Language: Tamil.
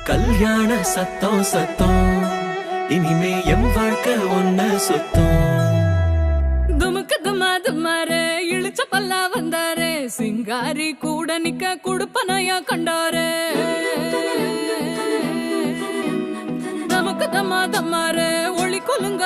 கல்யாண சத்தம் சத்தம் இனிமே எம் வாழ்க்கை ஒன்ன சுத்தம். துமுக்கு துமாரு இழுச்ச பல்லா வந்தாரு, சிங்காரி கூட நிக்க குடுப்பனையா கண்டாரு. தமுக்கு தம்மாரு ஒளி கொலுங்க